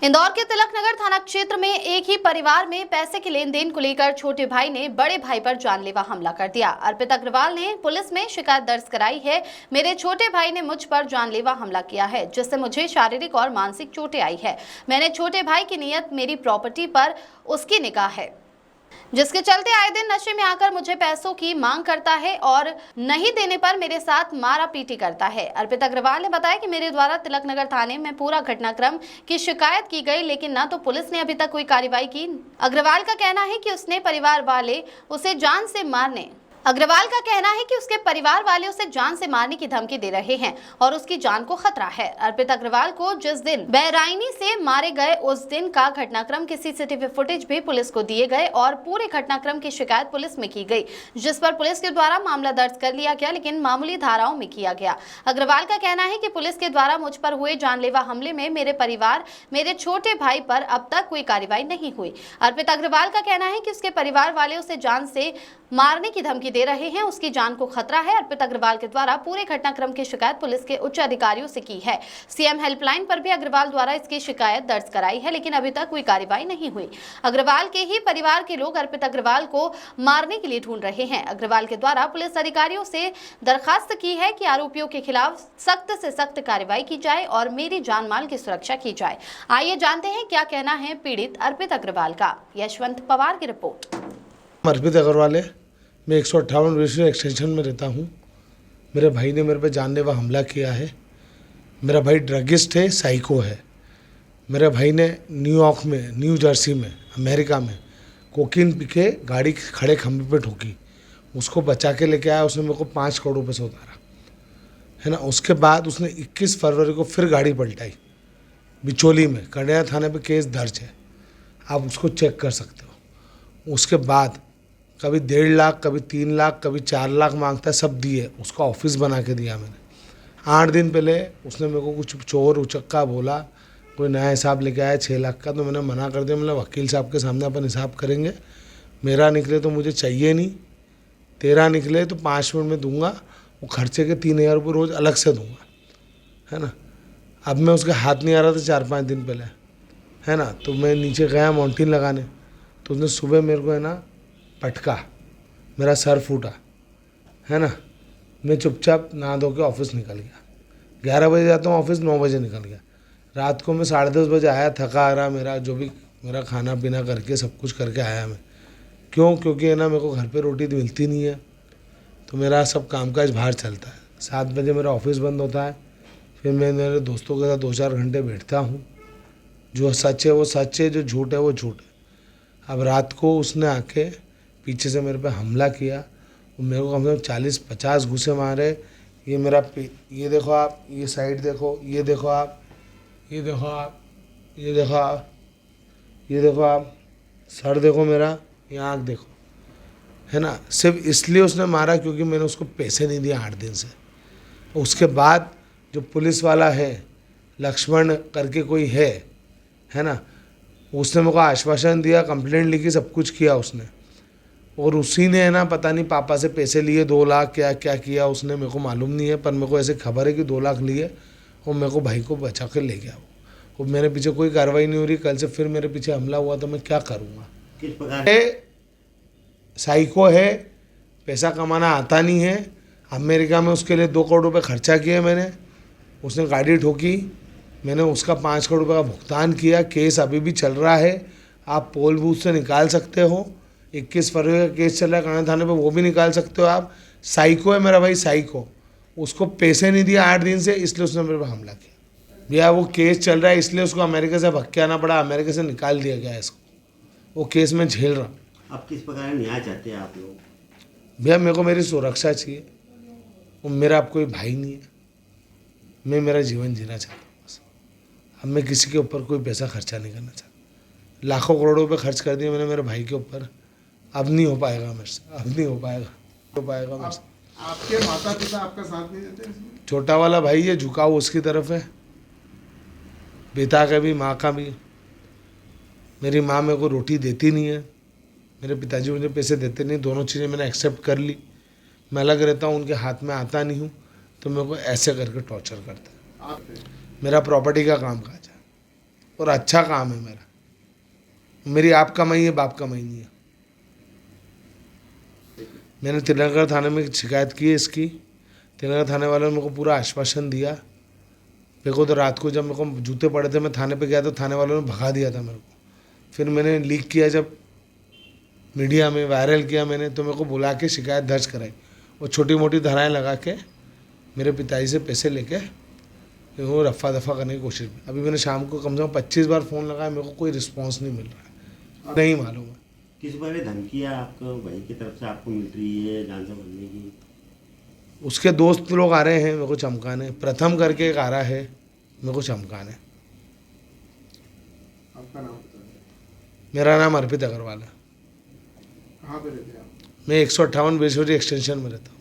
इंदौर के तिलक नगर थाना क्षेत्र में एक ही परिवार में पैसे के लेन देन को लेकर छोटे भाई ने बड़े भाई पर जानलेवा हमला कर दिया। अर्पित अग्रवाल ने पुलिस में शिकायत दर्ज कराई है। मेरे छोटे भाई ने मुझ पर जानलेवा हमला किया है, जिससे मुझे शारीरिक और मानसिक चोटें आई है। मैंने छोटे भाई की नियत मेरी प्रॉपर्टी पर उसकी निगाह है, जिसके चलते आए दिन नशे में आकर मुझे पैसों की मांग करता है और नहीं देने पर मेरे साथ मारा पीटी करता है। अर्पित अग्रवाल ने बताया कि मेरे द्वारा तिलक नगर थाने में पूरा घटनाक्रम की शिकायत की गई, लेकिन न तो पुलिस ने अभी तक कोई कार्रवाई की। अग्रवाल का कहना है कि उसके परिवार वाले उसे जान से मारने की धमकी दे रहे हैं और उसकी जान को खतरा है। अर्पित अग्रवाल को जिस दिन बहराइनी से मारे गए उस दिन का घटनाक्रम के सीसीटीवी फुटेज भी पुलिस को दिए गए और पूरे घटनाक्रम की शिकायत पुलिस में की गई, जिस पर पुलिस के द्वारा मामला दर्ज कर लिया गया, लेकिन मामूली धाराओं में किया गया। अग्रवाल का कहना है कि पुलिस के द्वारा मुझ पर हुए जानलेवा हमले में मेरे छोटे भाई पर अब तक कोई कार्रवाई नहीं हुई। अर्पित अग्रवाल का कहना है कि उसके परिवार वाले उसे जान से मारने की धमकी दे रहे हैं, उसकी जान को खतरा है। अर्पित अग्रवाल के द्वारा पूरे घटनाक्रम की शिकायत पुलिस के उच्च अधिकारियों से की है। सीएम हेल्पलाइन पर भी अग्रवाल द्वारा इसकी शिकायत दर्ज कराई है, लेकिन अभी तक कोई कार्रवाई नहीं हुई। अग्रवाल के ही परिवार के लोग अर्पित अग्रवाल को मारने के लिए ढूंढ रहे हैं। अग्रवाल के द्वारा पुलिस अधिकारियों से दरखास्त की है कि आरोपियों के खिलाफ सख्त से सख्त कार्रवाई की जाए और मेरी जान माल की सुरक्षा की जाए। आइए जानते हैं क्या कहना है पीड़ित अर्पित अग्रवाल का। यशवंत पवार की रिपोर्ट। अर्पित अग्रवाल है, मैं 158 विश्व एक्सटेंशन में रहता हूँ। मेरे भाई ने मेरे पे जानलेवा हमला किया है। मेरा भाई ड्रगिस्ट है, साइको है। मेरे भाई ने न्यूयॉर्क में, न्यू जर्सी में, अमेरिका में कोकीन पी के गाड़ी खड़े खंभे पे ठोकी, उसको बचा के लेके आया। उसने मेरे को 5 करोड़ रुपये से उतारा है ना। उसके बाद उसने 21 फरवरी को फिर गाड़ी पलटाई बिचौली में। कड़िया थाने पे केस दर्ज है, आप उसको चेक कर सकते हो। उसके बाद कभी 1.5 लाख, कभी 3 लाख, कभी 4 लाख मांगता है, सब दिए। उसका ऑफिस बना के दिया मैंने। 8 दिन पहले उसने मेरे को कुछ चोर उचक्का बोला, कोई नया हिसाब लेके आया 6 लाख का, तो मैंने मना कर दिया। मतलब वकील साहब के सामने अपन हिसाब करेंगे, मेरा निकले तो मुझे चाहिए नहीं, तेरा निकले तो 5 मिनट में दूंगा। वो खर्चे के 3,000 रुपये रोज़ अलग से दूंगा, है ना। अब मैं उसके हाथ नहीं आ रहा था 4-5 दिन पहले, है ना। तो मैं नीचे गया माउंटेन लगाने, तो उसने सुबह मेरे को है ना पटका, मेरा सर फूटा, है ना। मैं चुपचाप नहा धो के ऑफिस निकल गया। 11 बजे जाता हूँ ऑफिस, 9 बजे निकल गया। रात को मैं 10:30 बजे आया, थका आ रहा, मेरा जो भी मेरा खाना पीना करके सब कुछ करके आया मैं। क्यों? क्योंकि है ना मेरे को घर पे रोटी तो मिलती नहीं है, तो मेरा सब कामकाज बाहर चलता है। 7 बजे मेरा ऑफिस बंद होता है, फिर मैं मेरे दोस्तों के साथ 2-4 घंटे बैठता हूँ। जो सच है वो सच है, जो झूठ है वो झूठ है। अब रात को उसने आके पीछे से मेरे पे हमला किया। मेरे को कम से कम 40-50 घूंसे मारे। ये मेरा ये देखो आप, ये साइड देखो, ये देखो आप, ये देखो आप, ये देखो आप, ये देखो आप, सर देखो मेरा, ये आँख देखो, है ना। सिर्फ इसलिए उसने मारा क्योंकि मैंने उसको पैसे नहीं दिए 8 दिन से। उसके बाद जो पुलिस वाला है, लक्ष्मण करके कोई है ना, उसने मेरे को आश्वासन दिया, कंप्लेंट लिखी, सब कुछ किया उसने। और उसी ने है ना पता नहीं पापा से पैसे लिए 2 लाख, क्या क्या किया उसने, मेरे को मालूम नहीं है। पर मेरे को ऐसे खबर है कि 2 लाख लिए और मेरे को भाई को बचा कर ले गया वो। और मेरे पीछे कोई कार्रवाई नहीं हो रही। कल से फिर मेरे पीछे हमला हुआ, तो मैं क्या करूँगा। किस प्रकार साइको है, पैसा कमाना आता नहीं है। अमेरिका में उसके लिए 2 करोड़ रुपये खर्चा किए मैंने। उसने गाड़ी ठोकी, मैंने उसका 5 करोड़ रुपये का भुगतान किया। केस अभी भी चल रहा है, आप पोल बूथ से निकाल सकते हो। 21 फरवरी का केस चल रहा है कड़िया थाने पे, वो भी निकाल सकते हो आप। साइको है मेरा भाई, साइको। उसको पैसे नहीं दिया 8 दिन से, इसलिए उसने मेरे पर हमला किया। भैया वो केस चल रहा है, इसलिए उसको अमेरिका से भग के आना पड़ा, अमेरिका से निकाल दिया गया इसको। वो केस में झेल रहा। अब किस प्रकार न्याय चाहते हैं आप लोग? भैया मेरे को मेरी सुरक्षा चाहिए, और मेरा अब कोई भाई नहीं है। मैं मेरा जीवन जीना चाहता हूँ बस। अब मैं किसी के ऊपर कोई पैसा खर्चा नहीं करना चाहता। लाखों करोड़ों रुपये खर्च कर दिए मैंने मेरे भाई के ऊपर, अब नहीं हो पाएगा मेरे से, अब नहीं हो पाएगा मेरे से। आपके माता पिता आपका साथ नहीं देते इसमें? छोटा वाला भाई है, झुकाव उसकी तरफ है, पिता का भी माँ का भी। मेरी माँ मेरे को रोटी देती नहीं है, मेरे पिताजी मुझे पैसे देते नहीं। दोनों चीज़ें मैंने एक्सेप्ट कर ली। मैं अलग रहता हूँ, उनके हाथ में आता नहीं हूँ, तो मेरे को ऐसे करके टॉर्चर करता है। मेरा प्रॉपर्टी का काम काज है, और अच्छा काम है मेरा। मेरी आप कमाई है, बाप कमाई नहीं है। मैंने तिलनगढ़ थाने में शिकायत की है इसकी। तिलनगढ़ थाने वालों ने मेरे को पूरा आश्वासन दिया। मेरे को तो रात को जब मेरे को जूते पड़े थे, मैं थाने पे गया तो थाने वालों ने भगा दिया था मेरे को। फिर मैंने लीक किया, जब मीडिया में वायरल किया मैंने, तो मेरे को बुला के शिकायत दर्ज कराई और छोटी मोटी धाराएं लगा के मेरे पिताजी से पैसे लेके वो रफ़ा दफ़ा करने की कोशिश की। अभी मैंने शाम को कम से कम 25 बार फ़ोन लगाया, मेरे को कोई रिस्पॉन्स नहीं मिल रहा है। नहीं मालूम है किस बारे धमकियाँ आपको भाई की तरफ से आपको मिल रही है जान से मारने की? उसके दोस्त लोग आ रहे हैं मेरे को चमकाने। प्रथम करके एक आ रहा है मेरे को चमकाने। आपका नाम बताइए। मेरा नाम अर्पित अग्रवाल है। कहाँ पे रहते हैं आप? मैं 158 बेसोरी एक्सटेंशन में रहता हूँ।